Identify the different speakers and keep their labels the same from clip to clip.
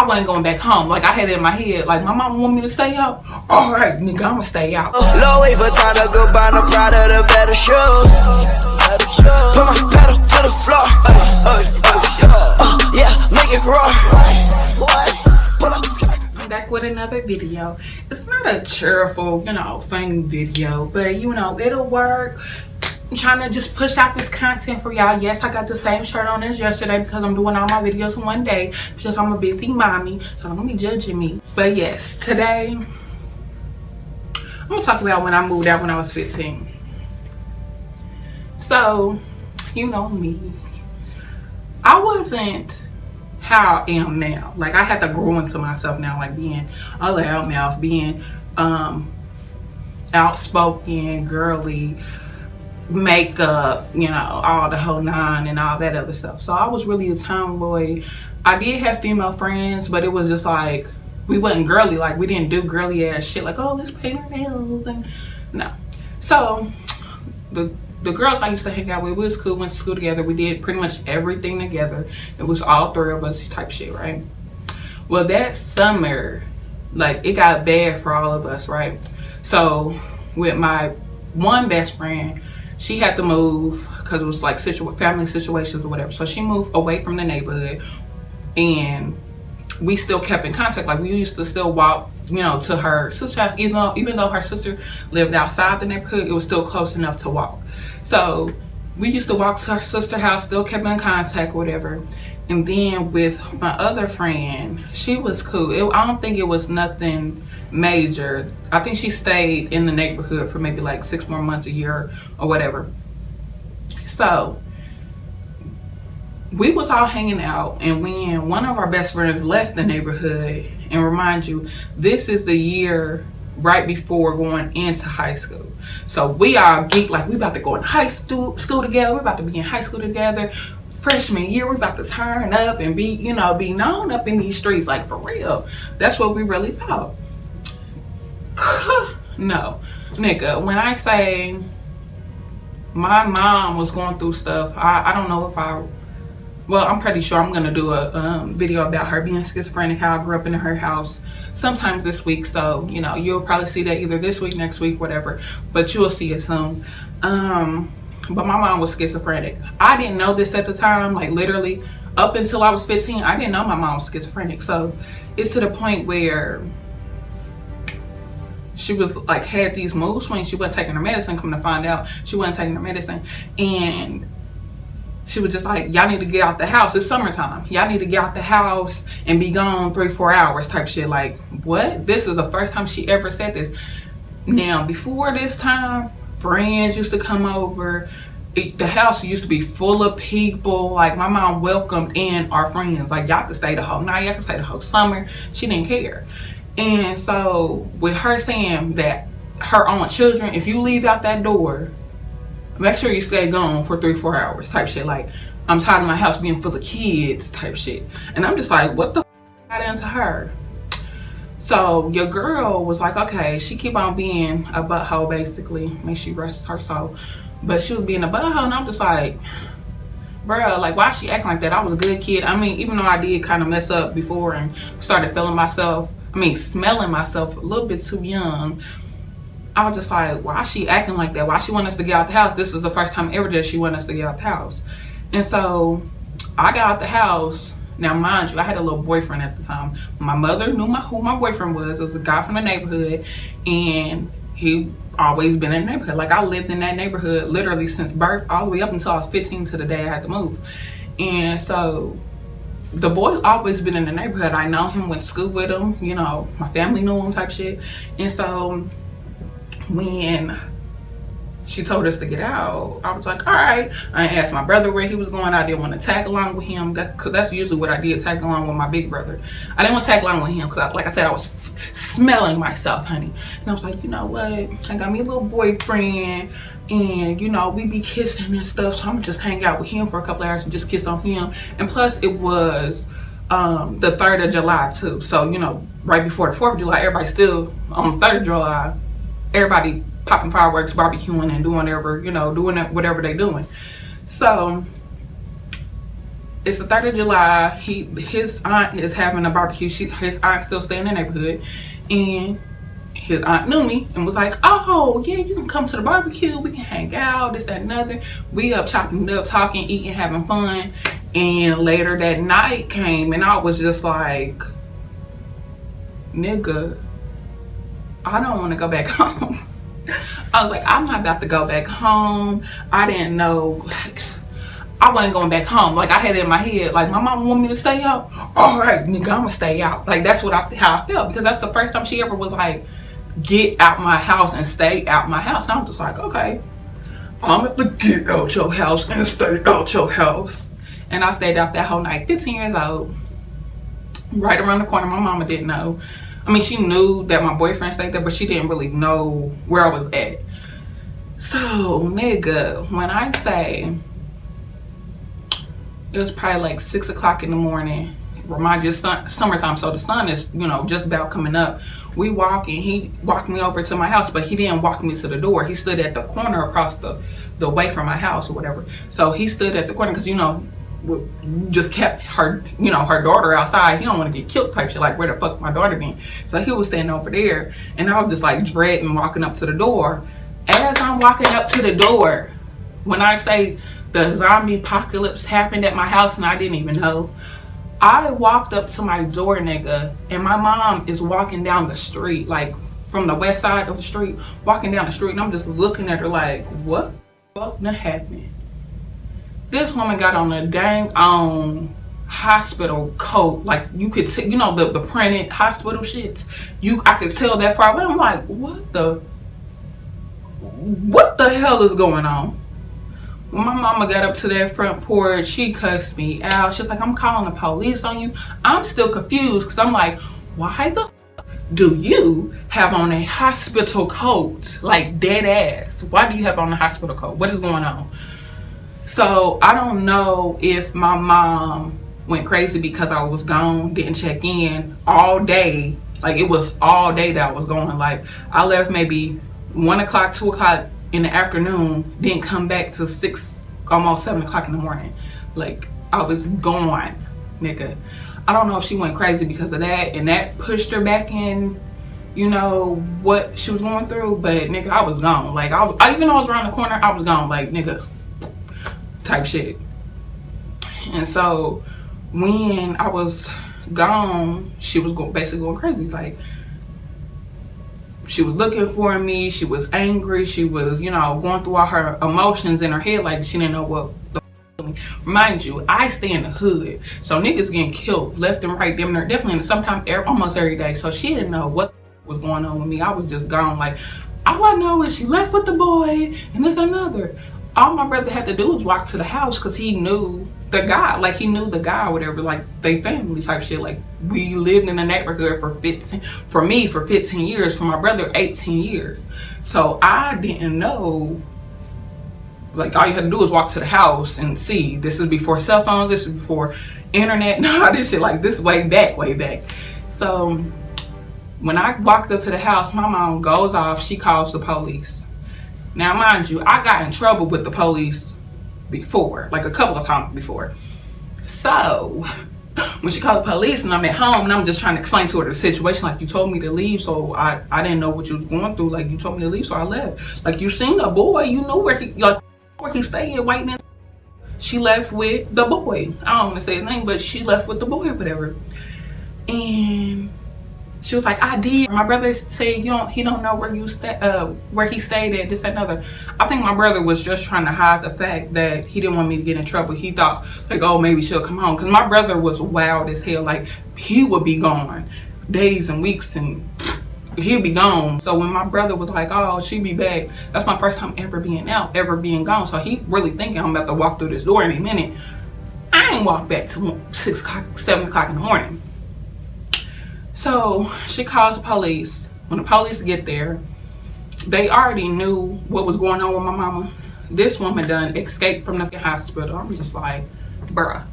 Speaker 1: I wasn't going back home. Like, I had it in my head, like, my mama want me to stay out. All right, nigga, I'ma stay out.
Speaker 2: Low wait for time to go buy no Prada, the better shoes. Put my pedal to the floor. Yeah, make it roar.
Speaker 1: I'm back with another video. It's not a cheerful, you know, fun video, but you know, it'll work. I'm trying to just push out this content for y'all. Yes, I got the same shirt on as yesterday because I'm doing all my videos in one day because I'm a busy mommy, so don't be judging me. But yes, today I'm gonna talk about when I moved out when I was 15. So, you know me, I wasn't how I am now. Like, I had to grow into myself now, like being a loudmouth, being outspoken, girly, makeup, you know, all the whole nine and all that other stuff. So I was really a tomboy. I did have female friends, but it was just like, we wasn't girly. Like, we didn't do girly ass shit like, oh, let's paint our nails, and no. So the girls I used to hang out with, we was cool, went to school together, we did pretty much everything together. It was all three of us type shit, right? Well, that summer, like, it got bad for all of us, right? So with my one best friend, she had to move because it was like family situations or whatever. So she moved away from the neighborhood, and we still kept in contact. Like, we used to still walk, you know, to her sister's house. Even though her sister lived outside the neighborhood, it was still close enough to walk. So we used to walk to her sister's house, still kept in contact, whatever. And then with my other friend, she was cool. I don't think it was nothing major. I think she stayed in the neighborhood for maybe like 6 more months, a year or whatever. So we was all hanging out, and when one of our best friends left the neighborhood, and remind you, this is the year right before going into high school. So we all geek, like, we about to go in high school together. We're about to be in high school together. Freshman year, we're about to turn up and be, you know, be known up in these streets, like, for real. That's what we really thought. No, nigga, when I say my mom was going through stuff, I don't know if well, I'm pretty sure I'm gonna do a video about her being schizophrenic, how I grew up in her house sometimes this week. So, you know, you'll probably see that either this week, next week, whatever, but you'll see it soon. But my mom was schizophrenic. I didn't know this at the time. Like, literally up until I was 15, I didn't know my mom was schizophrenic. So it's to the point where she was like, had these mood swings. She wasn't taking her medicine. Come to find out, she wasn't taking her medicine, and she was just like, y'all need to get out the house. It's summertime. Y'all need to get out the house and be gone 3-4 hours type shit. Like, what? This is the first time she ever said this. Now, before this time, friends used to come over. The house used to be full of people. Like, my mom welcomed in our friends. Like, y'all could stay the whole night. Y'all could stay the whole summer. She didn't care. And so with her saying that her own children, if you leave out that door, make sure you stay gone for 3-4 hours type shit. Like, I'm tired of my house being full of kids type shit. And I'm just like, what the f got into her? So your girl was like, okay, she keep on being a butthole, basically. May she rest her soul. But she was being a butthole, and I'm just like, bruh, like, why she acting like that? I was a good kid. I mean, even though I did kind of mess up before and started smelling myself a little bit too young, I was just like, why is she acting like that? Why she want us to get out the house? This is the first time ever that she want us to get out the house. And so I got out the house. Now, mind you, I had a little boyfriend at the time. My mother knew who my boyfriend was. It was a guy from the neighborhood, and he always been in the neighborhood. Like, I lived in that neighborhood literally since birth, all the way up until I was 15, to the day I had to move. And so the boy always been in the neighborhood. I know him, went to school with him, you know, my family knew him type shit. And so when she told us to get out, I was like, all right. I asked my brother where he was going. I didn't want to tag along with him. That's usually what I did, tag along with my big brother. I didn't want to tag along with him because, like I said, I was smelling myself, honey. And I was like, you know what? I got me a little boyfriend, and, you know, we be kissing and stuff. So I'm going to just hang out with him for a couple hours and just kiss on him. And plus, it was the 3rd of July, too. So, you know, right before the 4th of July, everybody still, on the 3rd of July, everybody popping fireworks, barbecuing, and doing whatever, you know, doing whatever they doing. So It's the 3rd of July. His aunt is having a barbecue. His aunt still stay in the neighborhood, and his aunt knew me and was like, oh yeah, you can come to the barbecue, we can hang out, this, that, and other. We up chopping it up, talking, eating, having fun. And later that night came, and I was just like, nigga, I don't want to go back home. I was like, I'm not about to go back home. I didn't know, like, I wasn't going back home. Like, I had it in my head, like, my mom want me to stay out. All right, nigga, I'm gonna stay out. Like, that's how I felt, because that's the first time she ever was like, get out my house and stay out my house. And I'm just like, okay, I'm gonna get out your house and stay out your house. And I stayed out that whole night, 15 years old, right around the corner. My mama didn't know. I mean, she knew that my boyfriend stayed there, but she didn't really know where I was at. So, nigga, when I say it was probably like 6 o'clock in the morning, remind you, it's summertime, so the sun is, you know, just about coming up. We walking, he walked me over to my house, but he didn't walk me to the door. He stood at the corner across the way from my house or whatever. So he stood at the corner, because, you know, just kept her, you know, her daughter outside. He don't want to get killed type shit, like, where the fuck my daughter been? So he was standing over there, and I was just like dreading walking up to the door. As I'm walking up to the door, when I say the zombie apocalypse happened at my house and I didn't even know, I walked up to my door, nigga, and my mom is walking down the street, like from the west side of the street, walking down the street, and I'm just looking at her like, what the fuck done happened? This woman got on a dang hospital coat, like you could tell, you know, the printed hospital shits. I could tell that far away. I'm like, what the hell is going on? When my mama got up to that front porch, she cussed me out. She's like, I'm calling the police on you. I'm still confused, because I'm like, why the do you have on a hospital coat? Like, dead ass. Why do you have on a hospital coat? What is going on? So I don't know if my mom went crazy because I was gone, didn't check in all day. Like, it was all day that I was gone. Like, I left maybe 1 o'clock, 2 o'clock in the afternoon, didn't come back till 6, almost 7 o'clock in the morning. Like, I was gone, nigga. I don't know if she went crazy because of that, and that pushed her back in, you know, what she was going through. But nigga, I was gone. Like, even though I was around the corner, I was gone. Like, nigga, type shit. And so when I was gone, she was basically going crazy. Like, she was looking for me, she was angry, she was, you know, going through all her emotions in her head, like she didn't know what the f. Mind you, I stay in the hood, so niggas getting killed left and right, definitely, and sometimes almost every day. So she didn't know what was going on with me. I was just gone. Like, all I know is she left with the boy, and there's another. All my brother had to do was walk to the house, because he knew the guy. Like, he knew the guy or whatever, like, they family type shit. Like, we lived in the neighborhood for 15 years, for my brother 18 years. So I didn't know, like, all you had to do was walk to the house and see. This is before cell phones, this is before internet, no, this shit, like, this way back. So when I walked up to the house, my mom goes off, she calls the police. Now, mind you, I got in trouble with the police before, like a couple of times before. So when she called the police and I'm at home and I'm just trying to explain to her the situation, like, you told me to leave, so I didn't know what you was going through. Like, you told me to leave, so I left. Like, you seen a boy, you know where he stayed, waiting in. She left with the boy. I don't want to say his name, but she left with the boy or whatever. And she was like, I did. My brother said he don't know where he stayed at, this and another. I think my brother was just trying to hide the fact that he didn't want me to get in trouble. He thought, like, oh, maybe she'll come home. Because my brother was wild as hell. Like, he would be gone days and weeks, and he'd be gone. So when my brother was like, oh, she'll be back, that's my first time ever being out, ever being gone. So he really thinking I'm about to walk through this door in a minute. I ain't walked back till 6 o'clock, 7 o'clock in the morning. So she calls the police. When the police get there, they already knew what was going on with my mama. This woman done escaped from the hospital. I'm just like, bruh,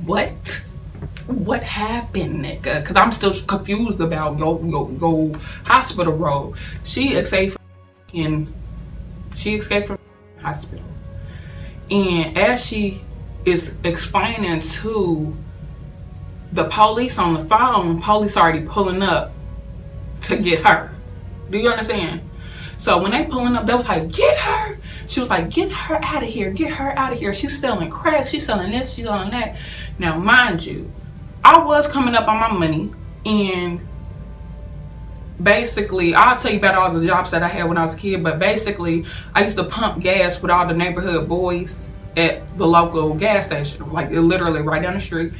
Speaker 1: what happened, nigga? Because I'm still confused about your hospital road. She escaped from the hospital. And as she is explaining to the police on the phone, police already pulling up to get her. Do you understand? So when they pulling up, they was like, get her. She was like, get her out of here. Get her out of here. She's selling crack. She's selling this. She's selling that. Now, mind you, I was coming up on my money. And basically, I'll tell you about all the jobs that I had when I was a kid. But basically, I used to pump gas with all the neighborhood boys at the local gas station. Like, literally right down the street.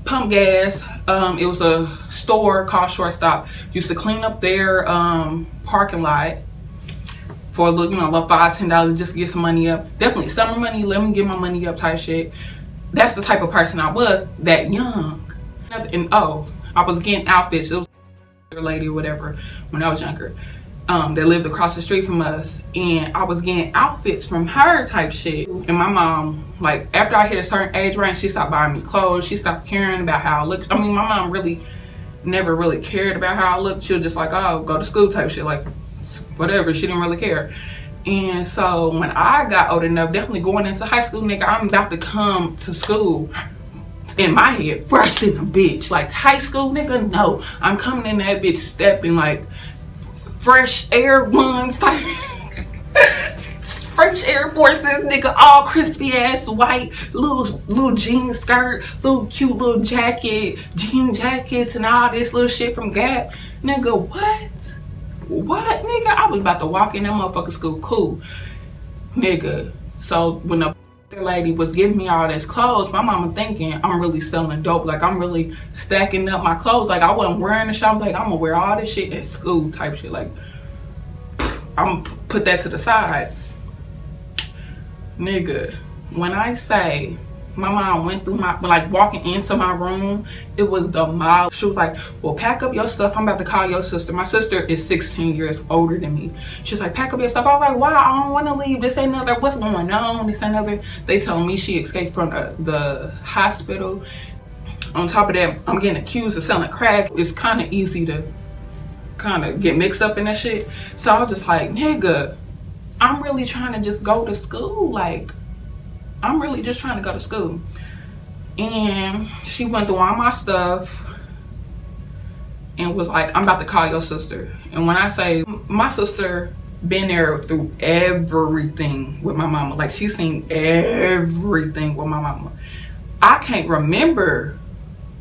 Speaker 1: Pump gas. It was a store called Shortstop. Used to clean up their parking lot for a little, like $5-10 just to get some money up. Definitely summer money, let me get my money up type shit. That's the type of person I was, that young. And I was getting outfits. It was a lady or whatever when I was younger that lived across the street from us, and I was getting outfits from her type shit. And my mom, like, after I hit a certain age range, she stopped buying me clothes. She stopped caring about how I looked. I mean, my mom really never really cared about how I looked. She was just like, oh, go to school type shit, like whatever. She didn't really care. And so when I got old enough, definitely going into high school, nigga, I'm about to come to school in my head first in the bitch. Like, high school, nigga, no. I'm coming in that bitch stepping like fresh Air Ones type. Fresh Air Forces, nigga, all crispy ass white, little jean skirt, little cute little jacket, jean jackets, and all this little shit from Gap. Nigga, what, nigga? I was about to walk in that motherfucking school, cool, nigga. So when the lady was giving me all this clothes, my mama thinking I'm really selling dope, like I'm really stacking up my clothes, like I wasn't wearing the shit. I was like, I'm gonna wear all this shit at school type shit, like I'm gonna put that to the side. Nigga, when I say my mom went through my, like, walking into my room, it was the mile. She was like, well, pack up your stuff. I'm about to call your sister. My sister is 16 years older than me. She's like, pack up your stuff. I was like, wow, I don't want to leave. This ain't another, what's going on? This ain't another. They told me she escaped from the hospital. On top of that, I'm getting accused of selling crack. It's kind of easy to kind of get mixed up in that shit. So I was just like, nigga, I'm really trying to just go to school. Like, I'm really just trying to go to school. And she went through all my stuff and was like, I'm about to call your sister. And when I say, my sister been there through everything with my mama. Like, she's seen everything with my mama. I can't remember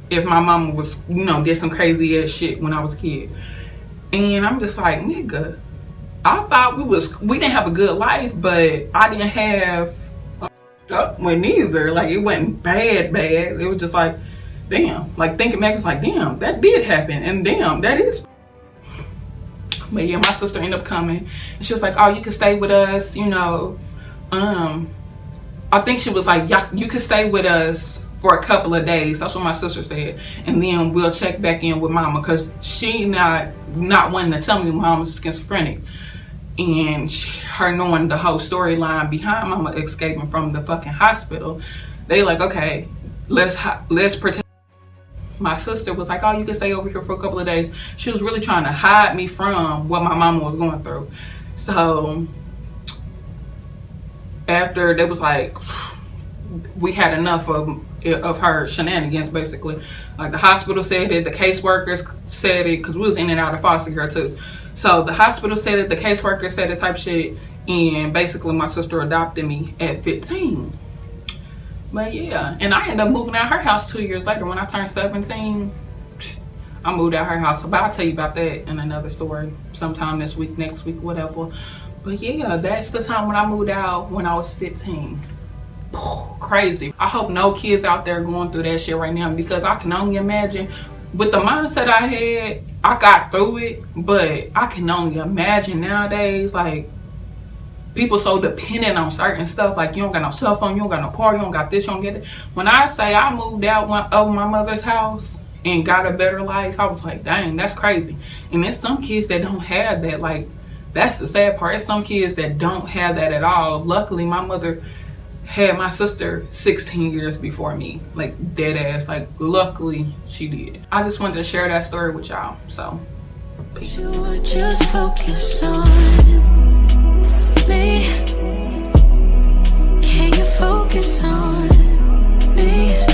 Speaker 1: if my mama was, did some crazy ass shit when I was a kid. And I'm just like, nigga, I thought we didn't have a good life, but I didn't have with neither. Like, it wasn't bad. It was just like, damn. Like, thinking back, it's like, damn, that did happen, and damn, that is. But yeah, my sister ended up coming, and she was like, oh, you can stay with us, I think she was like, yeah, you can stay with us for a couple of days. That's what my sister said, and then we'll check back in with mama, because she not wanting to tell me mama's schizophrenic. And her knowing the whole storyline behind mama escaping from the fucking hospital, they like, okay, let's protect. My sister was like, oh, you can stay over here for a couple of days. She was really trying to hide me from what my mama was going through. So after they was like, we had enough of her shenanigans, basically. Like, the hospital said it, the caseworkers said it, because we was in and out of foster care too. So the hospital said it, the caseworker said it type shit, and basically my sister adopted me at 15. But yeah, and I ended up moving out her house 2 years later. When I turned 17, I moved out her house. But I'll tell you about that in another story sometime this week, next week, whatever. But yeah, that's the time when I moved out, when I was 15. Crazy. I hope no kids out there going through that shit right now, because I can only imagine. With the mindset I had, I got through it, but I can only imagine nowadays, like, people so dependent on certain stuff. Like, you don't got no cell phone, you don't got no car, you don't got this, you don't get it. When I say I moved out of my mother's house and got a better life, I was like, dang, that's crazy. And there's some kids that don't have that. Like, that's the sad part. There's some kids that don't have that at all. Luckily, my mother had my sister 16 years before me, like, dead ass. Like, luckily she did. I just wanted to share that story with y'all. So
Speaker 3: you would just focus on me. Can you focus on me.